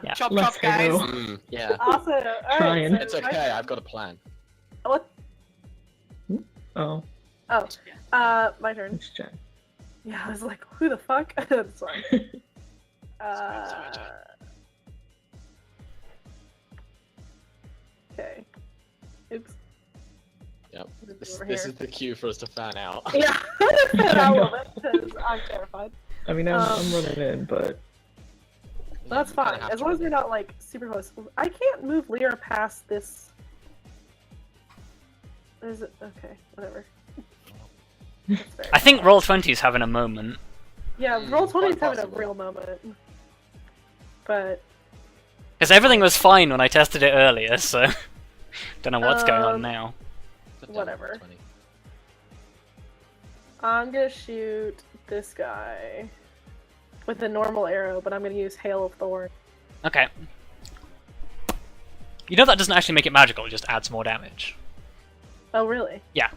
Yeah. chop Let's chop guys. go. Yeah. Awesome. Alright, Trying. so It's okay, I've got a plan. What? Oh, Oh, my turn. it's Jack. Yeah, I was like, who the fuck? Sorry. Sorry, Jack. Okay. Oops. Yep. This Over here. is the cue for us to fan out. Yeah, I will because I'm terrified. I mean, I'm running in, but That's You kinda fine, have as to long as run we're not like super close. I can't move Lyra past this. Is it okay? Whatever. That's fair. I think Roll20 is having a moment. Yeah, Roll20 is quite having a possible. real moment, but Because everything was fine when I tested it earlier, so... Don't know what's going on now. Put down Whatever. 20. I'm gonna shoot this guy with a normal arrow, but I'm gonna use Hail of Thorn. Okay. You know that doesn't actually make it magical, it just adds more damage. Oh, really? Yeah.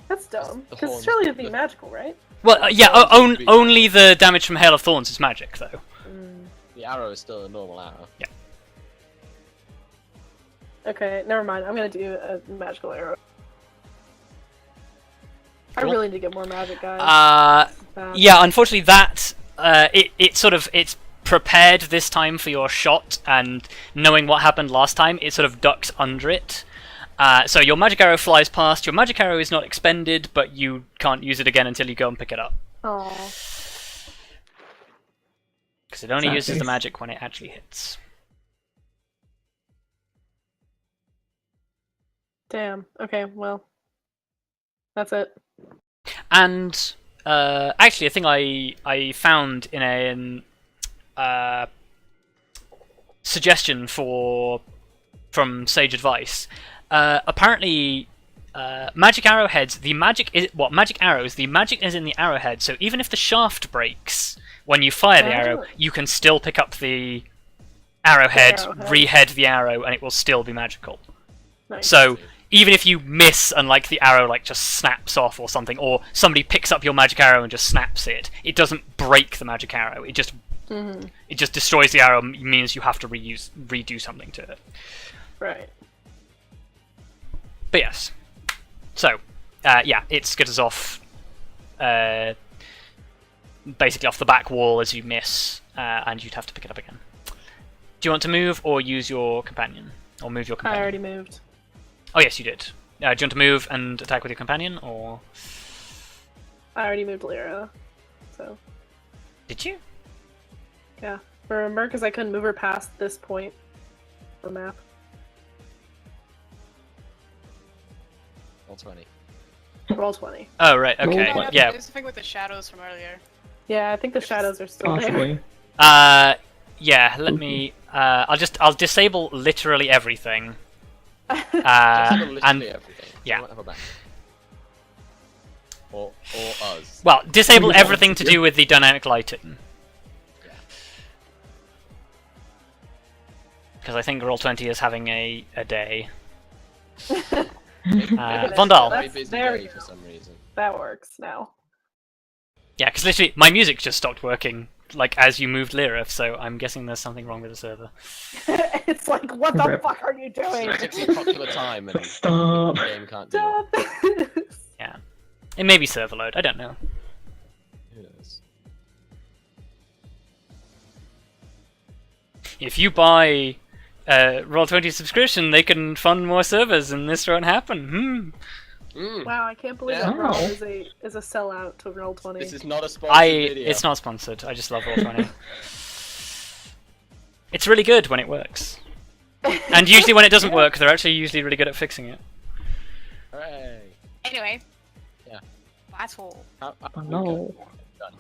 That's dumb. The Because horns- surely it'd be the- magical, right? Well, yeah, Thorns would be- only the damage from Hail of Thorns is magic, though. The arrow is still a normal arrow. Okay, never mind. I'm gonna do a magical arrow. I Cool. really need to get more magic, guys. Yeah, unfortunately that, it's prepared this time for your shot, and knowing what happened last time, it sort of ducks under it. So your magic arrow flies past, your magic arrow is not expended, but you can't use it again until you go and pick it up. Aw. Because it only Sad uses the face. magic when it actually hits. Damn. Okay, well. That's it. And actually, a thing I found in a suggestion from Sage Advice. Apparently, magic arrowheads. Magic arrows. The magic is in the arrowhead. So even if the shaft breaks when you fire the arrow, Oh. you can still pick up the arrowhead, arrowhead. rehead the arrow, and it will still be magical. Nice. So even if you miss and like the arrow like just snaps off or something, or somebody picks up your magic arrow and just snaps it, it doesn't break the magic arrow. It just destroys the arrow. Means you have to redo something to it. Right. But yes, so yeah, it skitters off basically off the back wall as you miss, and you'd have to pick it up again. Do you want to move or use your companion, or move your I companion? already moved. Oh yes, you did. Do you want to move and attack with your companion, or I already moved Lyra. So, did you? yeah. Remember, because I couldn't move her past this point on the map. Roll 20. Roll 20. Oh right, okay, Roll yeah. There's something with the shadows from earlier. Yeah, I think the shadows are still there. possibly. Yeah. Let me. I'll disable literally everything. Literally And everything. yeah. You won't have a back. Or us. well, disable Yeah. everything to do with the dynamic lighting. Yeah. Because I think Roll20 is having a day. That's- Vondal. Very that's- busy there we day for go. some reason. That works now. Yeah, because literally my music just stopped working like as you moved Lyra, so I'm guessing there's something wrong with the server. It's like, what the Rip. fuck are you doing? It's a popular time and Stop. the game can't do it. Stop this. Yeah, it may be server load. I don't know. Who knows? If you buy Roll20 subscription, they can fund more servers, and this won't happen. Wow, I can't believe Yeah. that Rob is a sellout to Roll20. This is not a sponsored video. It's not sponsored. I just love Roll20. It's really good when it works. And usually when it doesn't work, they're actually usually really good at fixing it. Hooray. Anyway. Yeah. That's all. Oh, no. Done.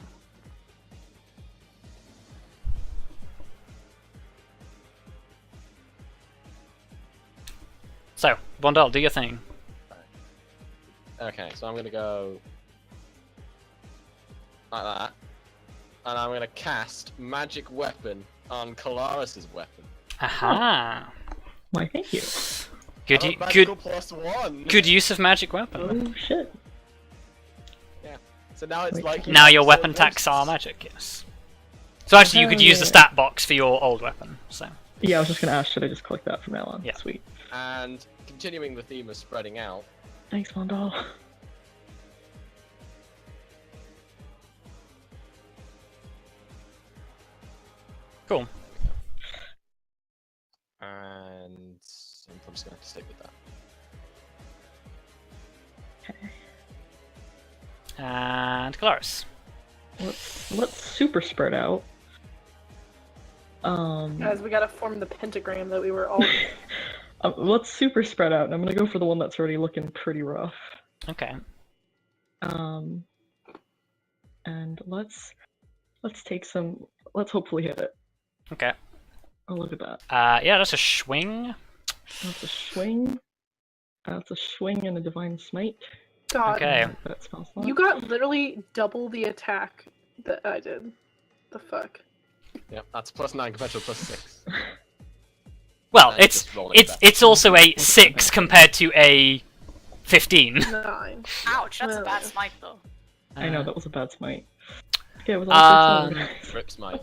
So, Vondal, do your thing. Okay, so I'm gonna go like that, and I'm gonna cast Magic Weapon on Kelariis' weapon. Aha! Why, thank you. Good, I'm a good, magical +1. good use of magic weapon. Oh, shit. So now it's Wait, like Now your so weapon most- attacks are magic, yes. So actually you could use the stat box for your old weapon, so. Yeah, I was just gonna ask, should I just click that from now on? Yeah. Sweet. And continuing the theme of spreading out, Thanks, Vondal. Cool. and I'm probably just gonna have to stick with that. And Kelariis. Let's super spread out. Guys, we gotta form the pentagram that we were all. Let's super spread out, and I'm gonna go for the one that's already looking pretty rough. Okay. And let's take some. Let's hopefully hit it. Okay. Oh, look at that. Yeah, that's a swing. That's a swing. That's a swing and a divine smite. God, Okay. That spell slot. you got literally double the attack that I did. The fuck? Yep, that's +9 compared to a +6. Well, And it's just rolling back. it's also a 6 compared to a 15. 9. Ouch, that's a bad smite though. I know that was a bad smite. Okay, it was all Rip smite.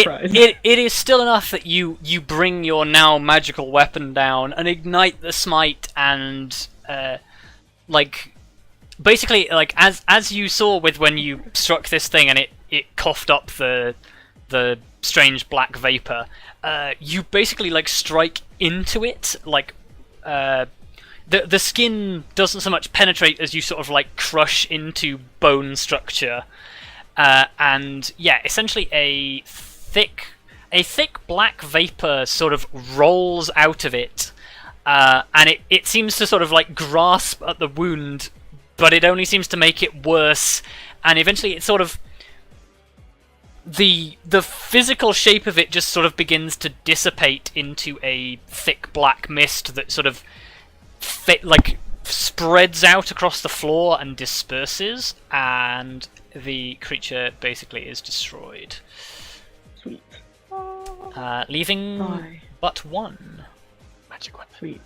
Prize. It is still enough that you bring your now magical weapon down and ignite the smite and like basically like as you saw with when you struck this thing and it coughed up the strange black vapor, you basically like strike into it, like the skin doesn't so much penetrate as you sort of like crush into bone structure, and yeah, essentially a thick black vapor sort of rolls out of it, and it seems to sort of like grasp at the wound, but it only seems to make it worse, and eventually it sort of the physical shape of it just sort of begins to dissipate into a thick black mist that sort of like spreads out across the floor and disperses, and the creature basically is destroyed. Sweet. Leaving Bye. but one. Magic weapon. Sweet.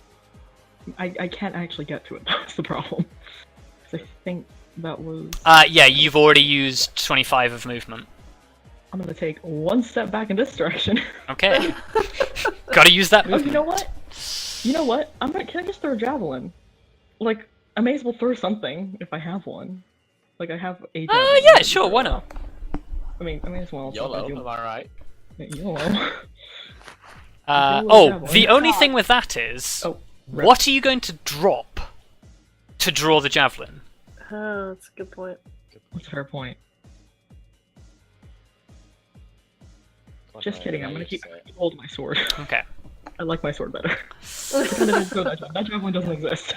I can't actually get to it. That's the problem. 'Cause I think that was. Yeah, you've already used 25 of movement. I'm gonna take one step back in this direction. Okay. Gotta use that Oh, movement. you know what? You know what? Can I just throw a javelin? Like, I may as well throw something if I have one. Like, I have a javelin. Yeah, sure, why not? I may as well. YOLO, am I right? YOLO. The only thing with that is, Oh, right. what are you going to drop to draw the javelin? Oh, that's a good point. That's a fair point. Just kidding. I'm gonna keep hold of my sword. Okay. I like my sword better. That javelin doesn't exist.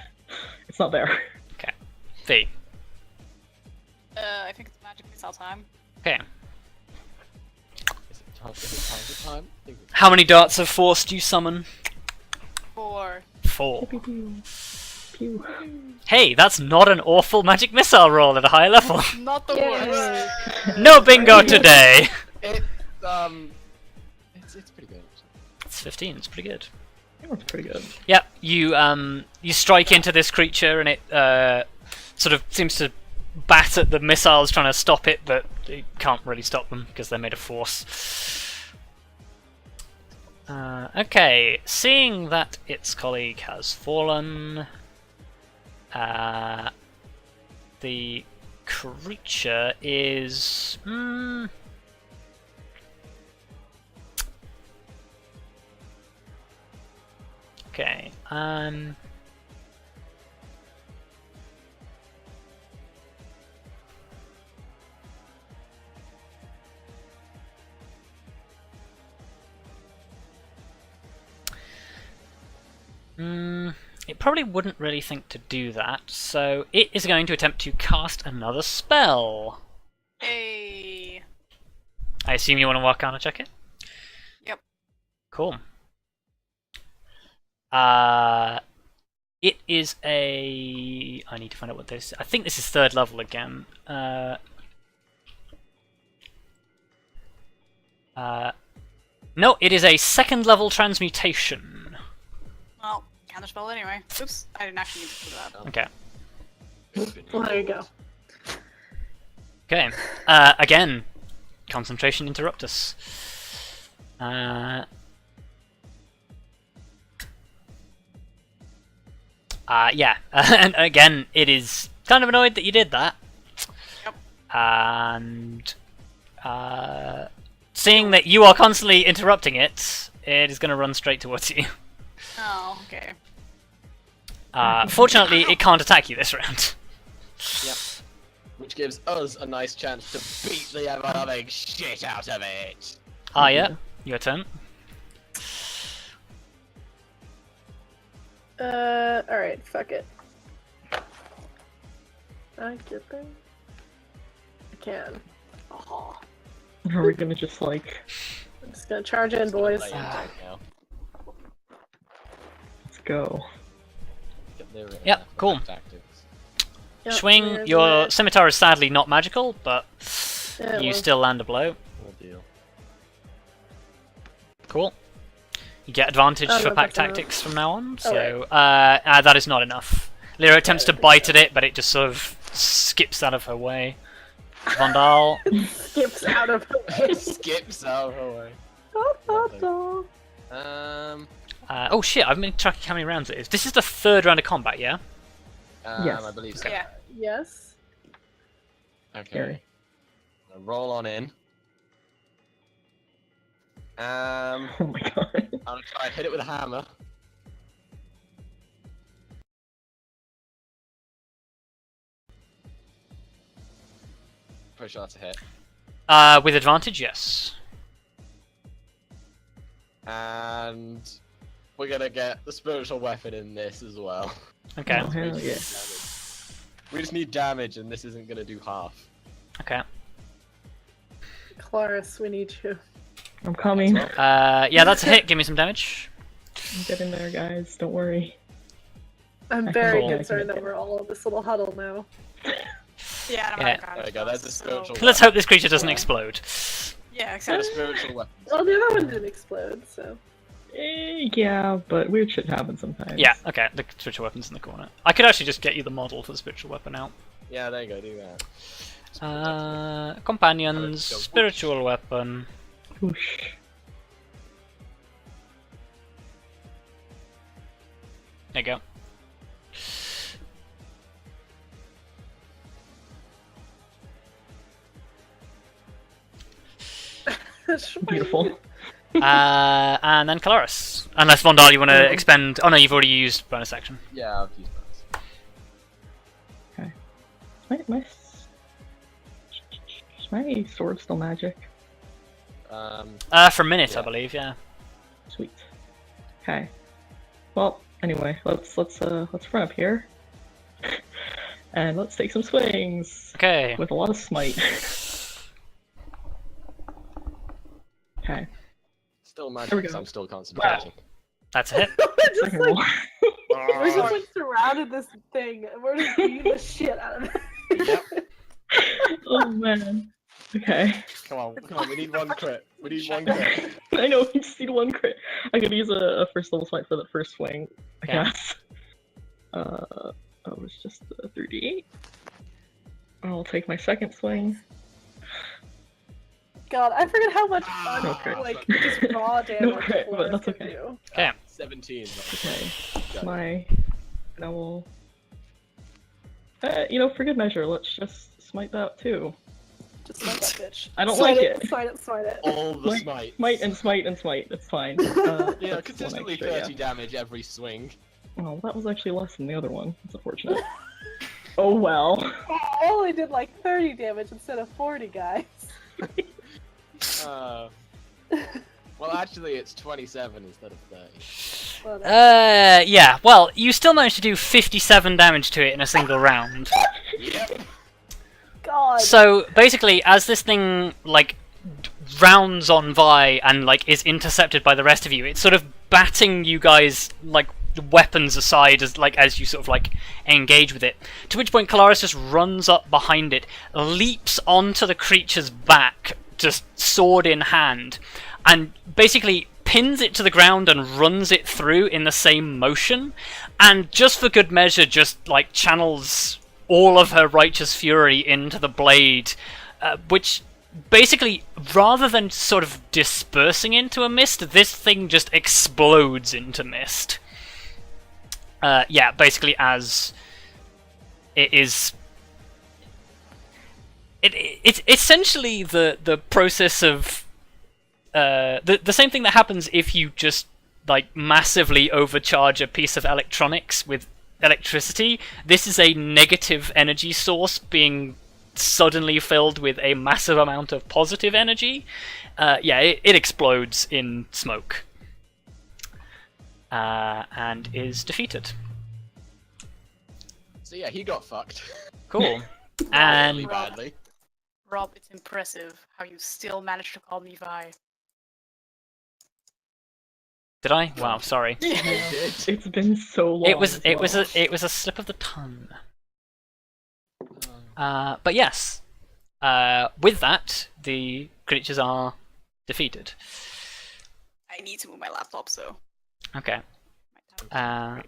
It's not there. Okay. V. I think it's magic missile time. Okay. Is it time? How many darts of force do you summon? 4. 4. Pew, pew, pew. Hey, that's not an awful magic missile roll at a high level. Not the Yay. worst. No bingo today! It's pretty good. It's 15, it's pretty good. That was pretty good. Yep, you strike into this creature and it sort of seems to bat at the missiles trying to stop it, but it can't really stop them because they're made of force. Okay, seeing that its colleague has fallen, the creature is... Okay, It probably wouldn't really think to do that, so it is going to attempt to cast another spell. Hey. I assume you want to Arcana check it? Yep. Cool. It is a... I need to find out what this... I think this is 3rd level again. No, it is a 2nd level transmutation. Well, counterspell anyway. Oops, I didn't actually need to do that. Okay. Well, there you go. Okay. Again, concentration interruptus. Yeah, and again, it is kind of annoyed that you did that. Yep. And seeing that you are constantly interrupting it, it is going to run straight towards you. Oh, okay. Fortunately, it can't attack you this round. Yep. Which gives us a nice chance to beat the ever-loving shit out of it. Arya, your turn. Alright, fuck it. I get there? I can. Oh. Are we gonna just like... I'm just gonna charge in, boys. Lay in right now. Let's go. Get there in Yep, there for cool. tactics. Yep, Swing, there's your that. scimitar is sadly not magical, but Yeah, you well. still land a blow. Cool deal. Cool. You get advantage Oh, for no, pack that's enough. tactics from now on, Oh, so that is not enough. Lyra attempts to I think bite so. at it, but it just sort of skips out of her way. Vondal. Skips out of the way. Skips out of her way. Oh shit, I've been tracking how many rounds it is. This is the 3rd round of combat, yeah? Yes. I believe so. Yeah. Yes. Okay. Scary. Now roll on in. Oh my god. I'm gonna try and hit it with a hammer. Pretty sure that's a hit. With advantage, yes. And we're gonna get the spiritual weapon in this as well. Okay. Oh, hell yeah. We just need damage, and this isn't gonna do half. Okay. Kelariis, we need you. I'm coming. Yeah, that's a hit. Give me some damage. Get in there, guys. Don't worry. I'm I very can roll. concerned over all of this little huddle now. Yeah, I don't Yeah. have There we go, there's the spiritual Let's hope this creature doesn't explode. Yeah, Got a exactly. spiritual weapon. Well, the other one didn't explode, so. Yeah, but weird shit happens sometimes. Yeah, okay, the spiritual weapon's in the corner. I could actually just get you the model for the spiritual weapon out. Yeah, there you go, do that. Companions, Go. spiritual weapon. Whoosh. There you go. Beautiful. And then Kelariis. Unless Vondal, you want to expend. Oh no, you've already used bonus action. Yeah, I've used those. Is my sword still magic? For a minute, Yeah. I believe. Yeah. Sweet. Okay. Well, anyway, let's run up here. And let's take some swings. Okay. With a lot of smite. Okay. Still There we magic, go. so I'm still concentrating. That's a hit. just Second like, roll. we're just like surrounded this thing, and we're just beating the shit out of it. Oh man. Okay. Come on, we need one crit. We need one crit. I know, we just need one crit. I could use a first level smite for the first swing, I Yeah. guess. That was just a 3d8. I'll take my second swing. God, I forget how much fun, Okay. like, just raw damage crit, but Kelariis that's can okay. do. Okay. 17. Okay. Got it. And I will... for good measure, let's just smite that too. Just smite that bitch. I don't Smite like it. it. Smite it, smite it. All the Smite, smite. smite and smite and smite, it's fine. Yeah, That's consistently one extra, 30 damage every swing. Oh, that was actually less than the other one. That's unfortunate. Oh well. I only did like 30 damage instead of 40, guys. Well, actually, it's 27 instead of 30. Well, that's- Yeah. Well, you still managed to do 57 damage to it in a single round. Yep. God. So basically, as this thing like rounds on Vi and like is intercepted by the rest of you, it's sort of batting you guys like weapons aside as you sort of like engage with it. To which point Kelariis just runs up behind it, leaps onto the creature's back, just sword in hand, and basically pins it to the ground and runs it through in the same motion, and just for good measure just like channels all of her righteous fury into the blade, which basically, rather than sort of dispersing into a mist, this thing just explodes into mist. Yeah, basically as it is... It's essentially the process of... the same thing that happens if you just like massively overcharge a piece of electronics with electricity. This is a negative energy source being suddenly filled with a massive amount of positive energy. Yeah, it explodes in smoke. And is defeated. So yeah, he got fucked. Cool. Really And badly. Rob, it's impressive how you still managed to call me Vi. did I? Wow, sorry. He did. It's been so long. It was as well. a slip of the tongue. But yes, with that, the creatures are defeated. I need to move my laptop, so. Okay. My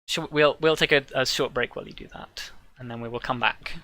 tablet's We'll take a short break while you do that, and then we will come back.